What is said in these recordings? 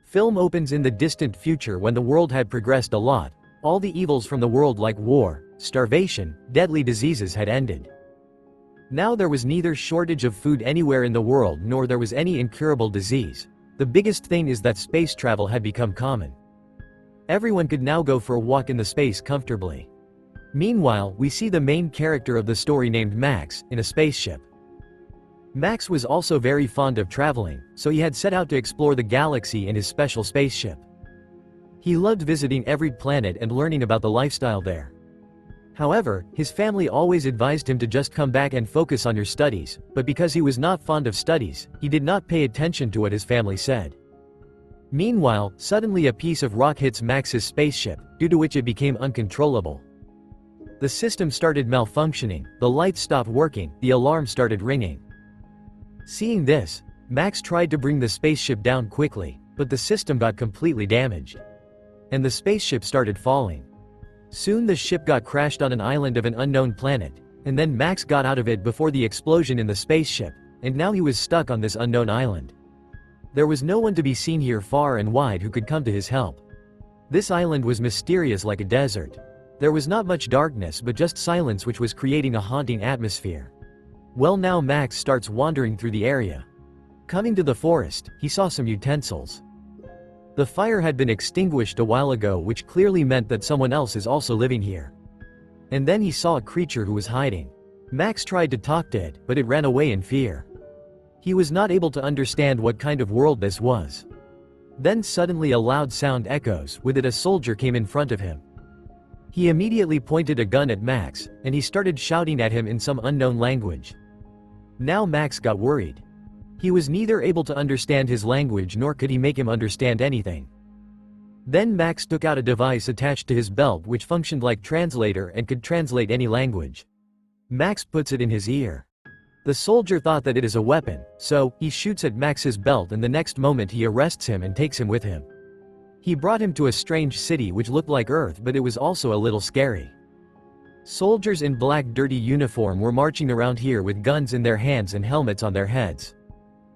Film opens in the distant future when the world had progressed a lot. All the evils from the world like war, starvation, deadly diseases had ended. Now there was neither shortage of food anywhere in the world nor there was any incurable disease. The biggest thing is that space travel had become common. Everyone could now go for a walk in the space comfortably. Meanwhile, we see the main character of the story named Max, in a spaceship. Max was also very fond of traveling, so he had set out to explore the galaxy in his special spaceship. He loved visiting every planet and learning about the lifestyle there. However, his family always advised him to just come back and focus on your studies, but because he was not fond of studies, he did not pay attention to what his family said. Meanwhile, suddenly a piece of rock hits Max's spaceship, due to which it became uncontrollable. The system started malfunctioning, the lights stopped working, the alarm started ringing. Seeing this, Max tried to bring the spaceship down quickly, but the system got completely damaged. And the spaceship started falling. Soon the ship got crashed on an island of an unknown planet, and then Max got out of it before the explosion in the spaceship, and now he was stuck on this unknown island. There was no one to be seen here far and wide who could come to his help. This island was mysterious like a desert. There was not much darkness but just silence which was creating a haunting atmosphere. Well, now Max starts wandering through the area. Coming to the forest, he saw some utensils. The fire had been extinguished a while ago, which clearly meant that someone else is also living here. And then he saw a creature who was hiding. Max tried to talk to it, but it ran away in fear. He was not able to understand what kind of world this was. Then suddenly a loud sound echoes, with it a soldier came in front of him. He immediately pointed a gun at Max, and he started shouting at him in some unknown language. Now Max got worried. He was neither able to understand his language nor could he make him understand anything. Then Max took out a device attached to his belt which functioned like translator and could translate any language. Max puts it in his ear. The soldier thought that it is a weapon, so he shoots at Max's belt, and the next moment he arrests him and takes him with him. He brought him to a strange city which looked like Earth, but it was also a little scary. Soldiers in black dirty uniform were marching around here with guns in their hands and helmets on their heads.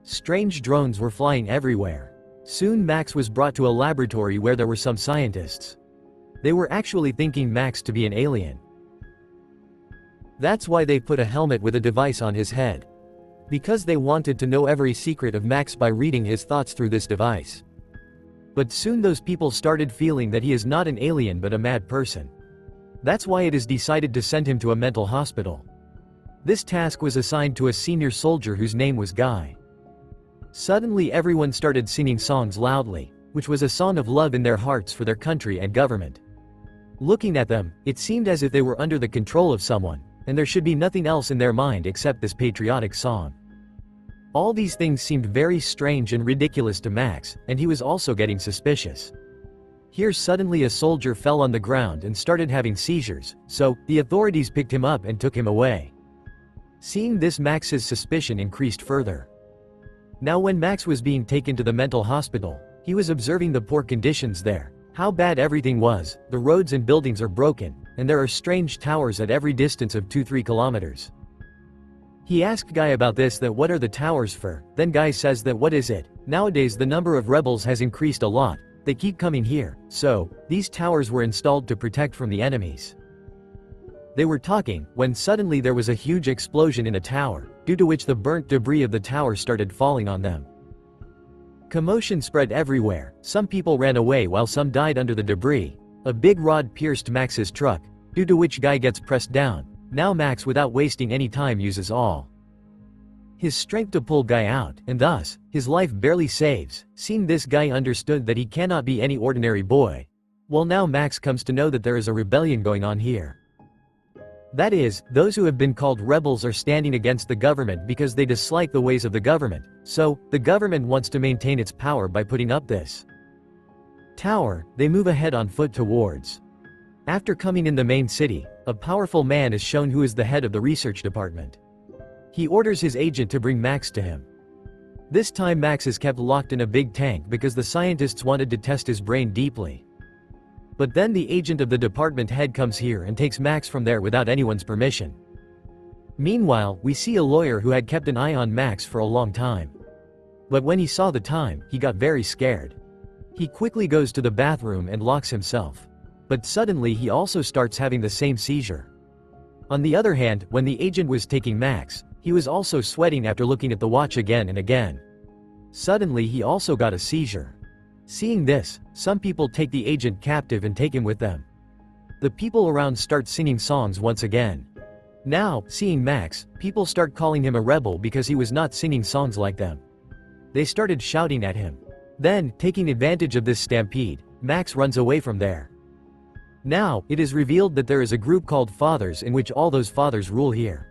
Strange drones were flying everywhere. Soon Max was brought to a laboratory where there were some scientists. They were actually thinking Max to be an alien. That's why they put a helmet with a device on his head. Because they wanted to know every secret of Max by reading his thoughts through this device. But soon those people started feeling that he is not an alien but a mad person. That's why it is decided to send him to a mental hospital. This task was assigned to a senior soldier whose name was Guy. Suddenly everyone started singing songs loudly, which was a song of love in their hearts for their country and government. Looking at them, it seemed as if they were under the control of someone, and there should be nothing else in their mind except this patriotic song. All these things seemed very strange and ridiculous to Max, and he was also getting suspicious. Here suddenly a soldier fell on the ground and started having seizures, so the authorities picked him up and took him away. Seeing this, Max's suspicion increased further. Now when Max was being taken to the mental hospital, he was observing the poor conditions there, how bad everything was. The roads and buildings are broken, and there are strange towers at every distance of 2-3 kilometers. He asked Guy about this, that what are the towers for, then Guy says that what is it, nowadays the number of rebels has increased a lot, they keep coming here, so, these towers were installed to protect from the enemies. They were talking, when suddenly there was a huge explosion in a tower, due to which the burnt debris of the tower started falling on them. Commotion spread everywhere, some people ran away while some died under the debris. A big rod pierced Max's truck, due to which Guy gets pressed down. Now Max, without wasting any time, uses all his strength to pull Guy out, and thus, his life barely saves. Seeing this, Guy understood that he cannot be any ordinary boy. Well, now Max comes to know that there is a rebellion going on here. That is, those who have been called rebels are standing against the government because they dislike the ways of the government, so, the government wants to maintain its power by putting up this tower. They move ahead on foot towards. After coming in the main city, a powerful man is shown who is the head of the research department. He orders his agent to bring Max to him. This time Max is kept locked in a big tank because the scientists wanted to test his brain deeply. But then the agent of the department head comes here and takes Max from there without anyone's permission. Meanwhile, we see a lawyer who had kept an eye on Max for a long time. But when he saw the time, he got very scared. He quickly goes to the bathroom and locks himself. But suddenly he also starts having the same seizure. On the other hand, when the agent was taking Max, he was also sweating after looking at the watch again and again. Suddenly he also got a seizure. Seeing this, some people take the agent captive and take him with them. The people around start singing songs once again. Now, seeing Max, people start calling him a rebel because he was not singing songs like them. They started shouting at him. Then, taking advantage of this stampede, Max runs away from there. Now, it is revealed that there is a group called Fathers in which all those fathers rule here.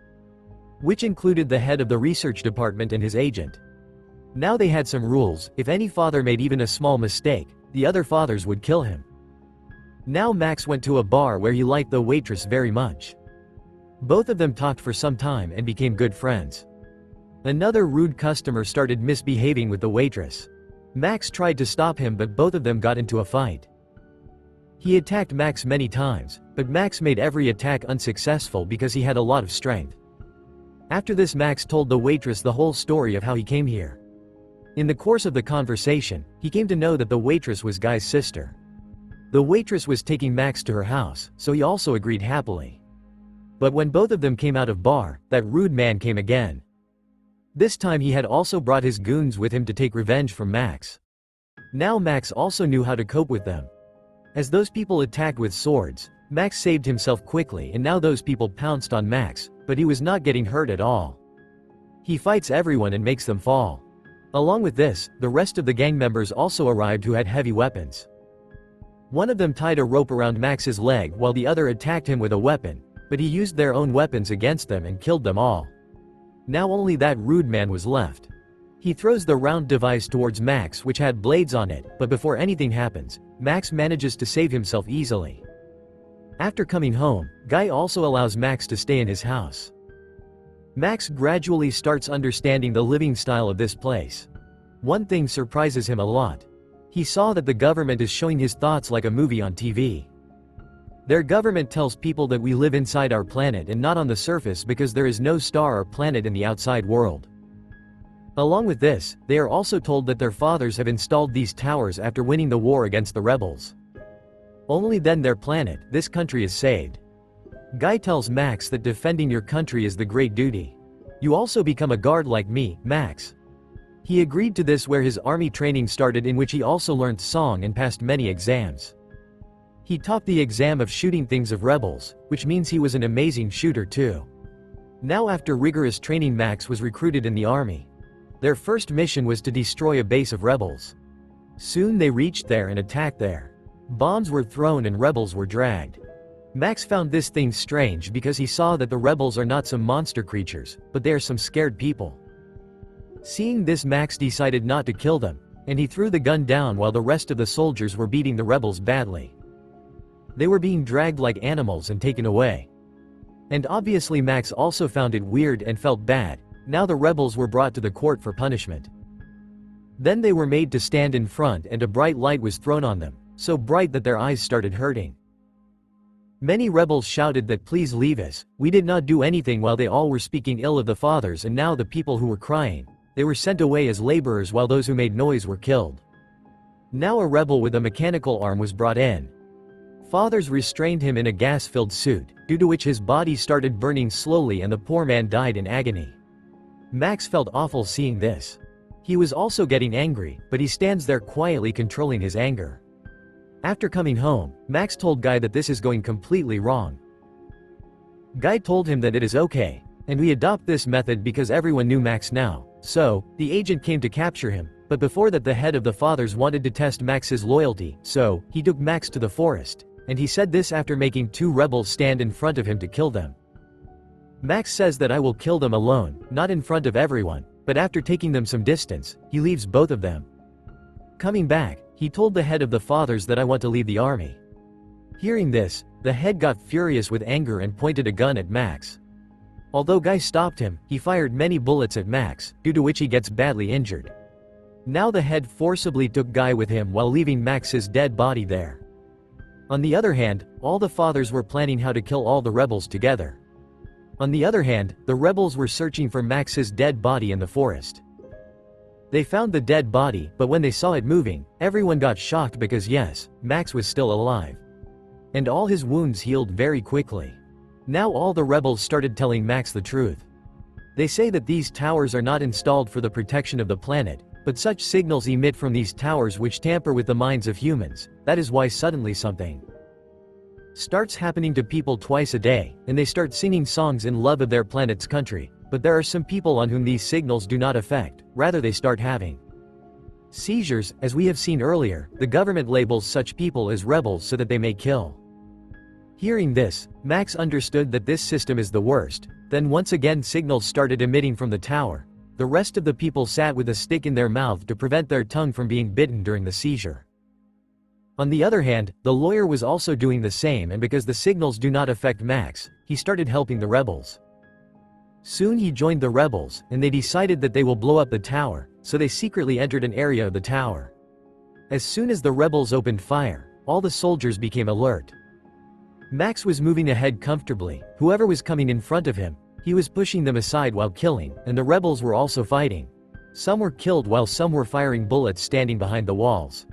Which included the head of the research department and his agent. Now they had some rules: if any father made even a small mistake, the other fathers would kill him. Now Max went to a bar where he liked the waitress very much. Both of them talked for some time and became good friends. Another rude customer started misbehaving with the waitress. Max tried to stop him, but both of them got into a fight. He attacked Max many times, but Max made every attack unsuccessful because he had a lot of strength. After this, Max told the waitress the whole story of how he came here. In the course of the conversation, he came to know that the waitress was Guy's sister. The waitress was taking Max to her house, so he also agreed happily. But when both of them came out of bar, that rude man came again. This time he had also brought his goons with him to take revenge from Max. Now Max also knew how to cope with them. As those people attacked with swords, Max saved himself quickly, and now those people pounced on Max, but he was not getting hurt at all. He fights everyone and makes them fall. Along with this, the rest of the gang members also arrived who had heavy weapons. One of them tied a rope around Max's leg while the other attacked him with a weapon, but he used their own weapons against them and killed them all. Now only that rude man was left. He throws the round device towards Max, which had blades on it, but before anything happens, Max manages to save himself easily. After coming home, Guy also allows Max to stay in his house. Max gradually starts understanding the living style of this place. One thing surprises him a lot. He saw that the government is showing his thoughts like a movie on TV. Their government tells people that we live inside our planet and not on the surface because there is no star or planet in the outside world. Along with this, they are also told that their fathers have installed these towers after winning the war against the rebels. Only then their planet, this country, is saved. Guy tells Max that defending your country is the great duty. You also become a guard like me, Max. He agreed to this, where his army training started, in which he also learned song and passed many exams. He topped the exam of shooting things of rebels, which means he was an amazing shooter too. Now after rigorous training, Max was recruited in the army. Their first mission was to destroy a base of rebels. Soon they reached there and attacked there. Bombs were thrown and rebels were dragged. Max found this thing strange because he saw that the rebels are not some monster creatures, but they are some scared people. Seeing this, Max decided not to kill them, and he threw the gun down while the rest of the soldiers were beating the rebels badly. They were being dragged like animals and taken away. And obviously Max also found it weird and felt bad. Now the rebels were brought to the court for punishment. Then they were made to stand in front, and a bright light was thrown on them, so bright that their eyes started hurting. Many rebels shouted that please leave us, we did not do anything, while they all were speaking ill of the fathers, and now the people who were crying, they were sent away as laborers while those who made noise were killed. Now a rebel with a mechanical arm was brought in. Fathers restrained him in a gas-filled suit, due to which his body started burning slowly and the poor man died in agony. Max felt awful seeing this. He was also getting angry, but he stands there quietly controlling his anger. After coming home, Max told Guy that this is going completely wrong. Guy told him that it is okay, and we adopt this method because everyone knew Max now. So, the agent came to capture him, but before that the head of the fathers wanted to test Max's loyalty, so, he took Max to the forest, and he said this after making two rebels stand in front of him to kill them. Max says that I will kill them alone, not in front of everyone, but after taking them some distance, he leaves both of them. Coming back, he told the head of the fathers that I want to leave the army. Hearing this, the head got furious with anger and pointed a gun at Max. Although Guy stopped him, he fired many bullets at Max, due to which he gets badly injured. Now the head forcibly took Guy with him while leaving Max's dead body there. On the other hand, all the fathers were planning how to kill all the rebels together. On the other hand, the rebels were searching for Max's dead body in the forest. They found the dead body, but when they saw it moving, everyone got shocked because yes, Max was still alive. And all his wounds healed very quickly. Now all the rebels started telling Max the truth. They say that these towers are not installed for the protection of the planet, but such signals emit from these towers which tamper with the minds of humans. That is why suddenly something starts happening to people twice a day, and they start singing songs in love of their planet's country. But there are some people on whom these signals do not affect, rather they start having seizures. As we have seen earlier, the government labels such people as rebels so that they may kill. Hearing this, Max understood that this system is the worst. Then once again signals started emitting from the tower. The rest of the people sat with a stick in their mouth to prevent their tongue from being bitten during the seizure. On the other hand, the lawyer was also doing the same, and because the signals do not affect Max, he started helping the rebels. Soon he joined the rebels, and they decided that they will blow up the tower, so they secretly entered an area of the tower. As soon as the rebels opened fire, all the soldiers became alert. Max was moving ahead comfortably. Whoever was coming in front of him, he was pushing them aside while killing, and the rebels were also fighting. Some were killed while some were firing bullets standing behind the walls.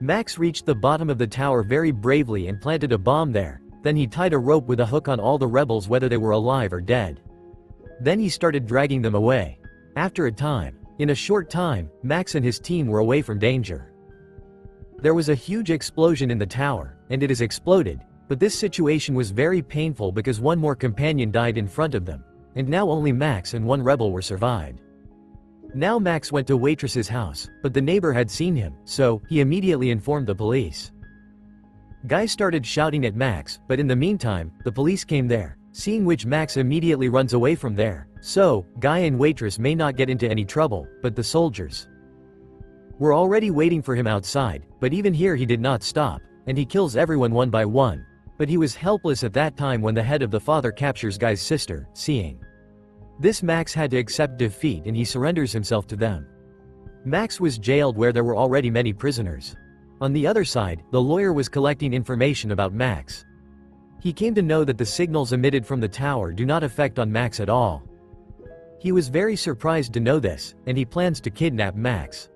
Max reached the bottom of the tower very bravely and planted a bomb there. Then he tied a rope with a hook on all the rebels whether they were alive or dead. Then he started dragging them away. After a time, in a short time, Max and his team were away from danger. There was a huge explosion in the tower, and it has exploded, but this situation was very painful because one more companion died in front of them, and now only Max and one rebel were survived. Now Max went to Waitress's house, but the neighbor had seen him, so he immediately informed the police. Guy started shouting at Max, but in the meantime, the police came there. Seeing which Max immediately runs away from there. So, Guy and Waitress may not get into any trouble, but the soldiers were already waiting for him outside, but even here he did not stop, and he kills everyone one by one. But he was helpless at that time when the head of the father captures Guy's sister. Seeing this, Max had to accept defeat and he surrenders himself to them. Max was jailed where there were already many prisoners. On the other side, the lawyer was collecting information about Max. He came to know that the signals emitted from the tower do not affect on Max at all. He was very surprised to know this, and he plans to kidnap Max.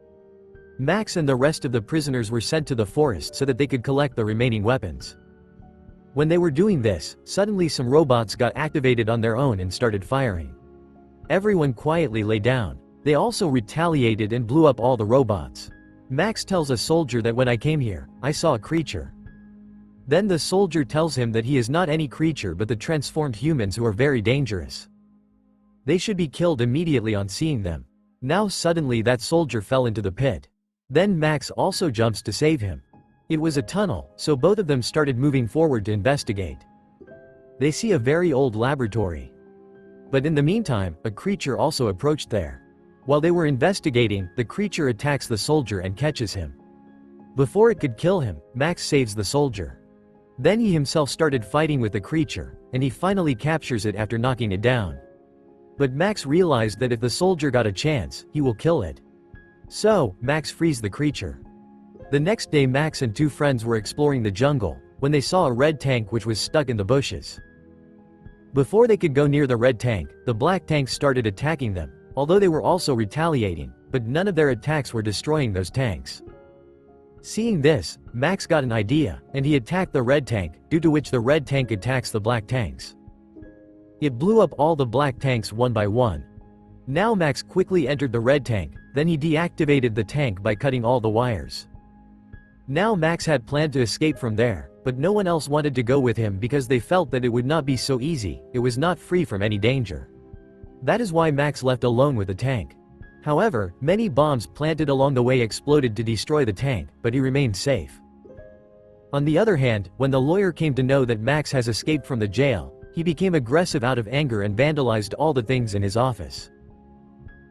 Max and the rest of the prisoners were sent to the forest so that they could collect the remaining weapons. When they were doing this, suddenly some robots got activated on their own and started firing. Everyone quietly lay down. They also retaliated and blew up all the robots. Max tells a soldier that when I came here, I saw a creature. Then the soldier tells him that he is not any creature but the transformed humans who are very dangerous. They should be killed immediately on seeing them. Now suddenly that soldier fell into the pit. Then Max also jumps to save him. It was a tunnel, so both of them started moving forward to investigate. They see a very old laboratory. But in the meantime, a creature also approached there. While they were investigating, the creature attacks the soldier and catches him. Before it could kill him, Max saves the soldier. Then he himself started fighting with the creature, and he finally captures it after knocking it down. But Max realized that if the soldier got a chance, he will kill it. So, Max frees the creature. The next day Max and two friends were exploring the jungle, when they saw a red tank which was stuck in the bushes. Before they could go near the red tank, the black tanks started attacking them, although they were also retaliating, but none of their attacks were destroying those tanks. Seeing this, Max got an idea, and he attacked the red tank, due to which the red tank attacks the black tanks. It blew up all the black tanks one by one. Now Max quickly entered the red tank, then he deactivated the tank by cutting all the wires. Now Max had planned to escape from there, but no one else wanted to go with him because they felt that it would not be so easy. It was not free from any danger. That is why Max left alone with the tank. However, many bombs planted along the way exploded to destroy the tank, but he remained safe. On the other hand, when the lawyer came to know that Max has escaped from the jail, he became aggressive out of anger and vandalized all the things in his office.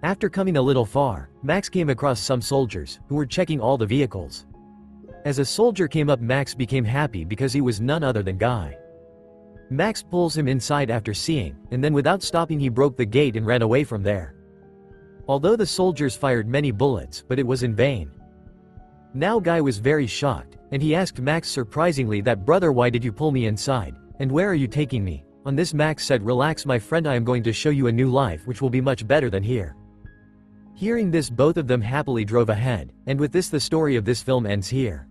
After coming a little far, Max came across some soldiers, who were checking all the vehicles. As a soldier came up, Max became happy because he was none other than Guy. Max pulls him inside after seeing, and then without stopping he broke the gate and ran away from there. Although the soldiers fired many bullets, but it was in vain. Now Guy was very shocked, and he asked Max surprisingly that, "Brother, why did you pull me inside? And where are you taking me?" On this Max said, "Relax my friend, I am going to show you a new life which will be much better than here." Hearing this, both of them happily drove ahead, and with this the story of this film ends here.